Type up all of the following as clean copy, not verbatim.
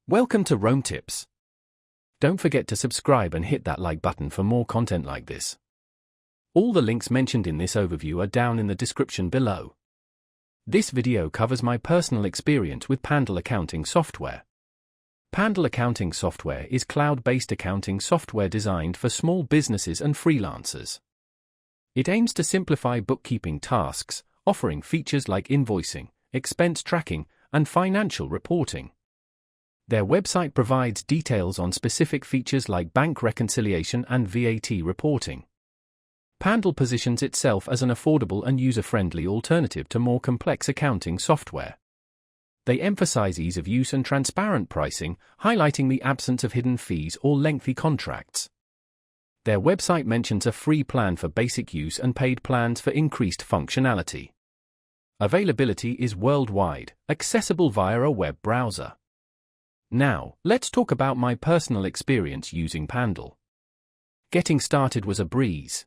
Welcome to Rome Tips. Don't forget to subscribe and hit that like button for more content like this. All the links mentioned in this overview are down in the description below. This video covers my personal experience with Pandle accounting software. Pandle accounting software is cloud-based accounting software designed for small businesses and freelancers. It aims to simplify bookkeeping tasks, offering features like invoicing, expense tracking, and financial reporting. Their website provides details on specific features like bank reconciliation and VAT reporting. Pandle positions itself as an affordable and user-friendly alternative to more complex accounting software. They emphasize ease of use and transparent pricing, highlighting the absence of hidden fees or lengthy contracts. Their website mentions a free plan for basic use and paid plans for increased functionality. Availability is worldwide, accessible via a web browser. Now, let's talk about my personal experience using Pandle. Getting started was a breeze.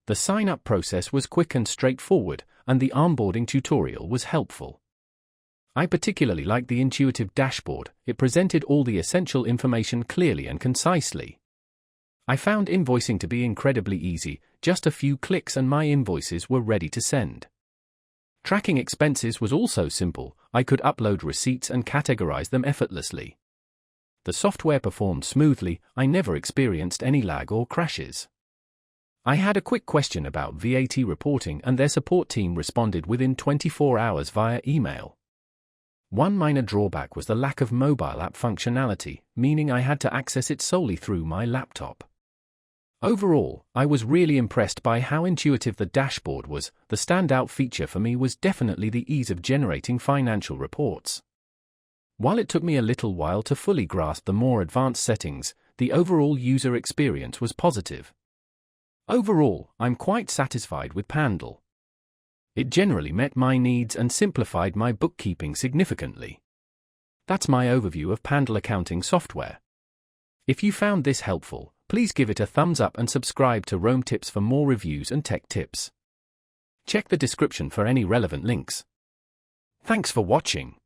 The sign-up process was quick and straightforward, and the onboarding tutorial was helpful. I particularly liked the intuitive dashboard. It presented all the essential information clearly and concisely. I found invoicing to be incredibly easy, just a few clicks and my invoices were ready to send. Tracking expenses was also simple. I could upload receipts and categorize them effortlessly. The software performed smoothly. I never experienced any lag or crashes. I had a quick question about VAT reporting and their support team responded within 24 hours via email. One minor drawback was the lack of mobile app functionality, meaning I had to access it solely through my laptop. Overall, I was really impressed by how intuitive the dashboard was. The standout feature for me was definitely the ease of generating financial reports. While it took me a little while to fully grasp the more advanced settings, the overall user experience was positive. Overall, I'm quite satisfied with Pandle. It generally met my needs and simplified my bookkeeping significantly. That's my overview of Pandle accounting software. If you found this helpful, please give it a thumbs up and subscribe to Rome Tips for more reviews and tech tips. Check the description for any relevant links. Thanks for watching.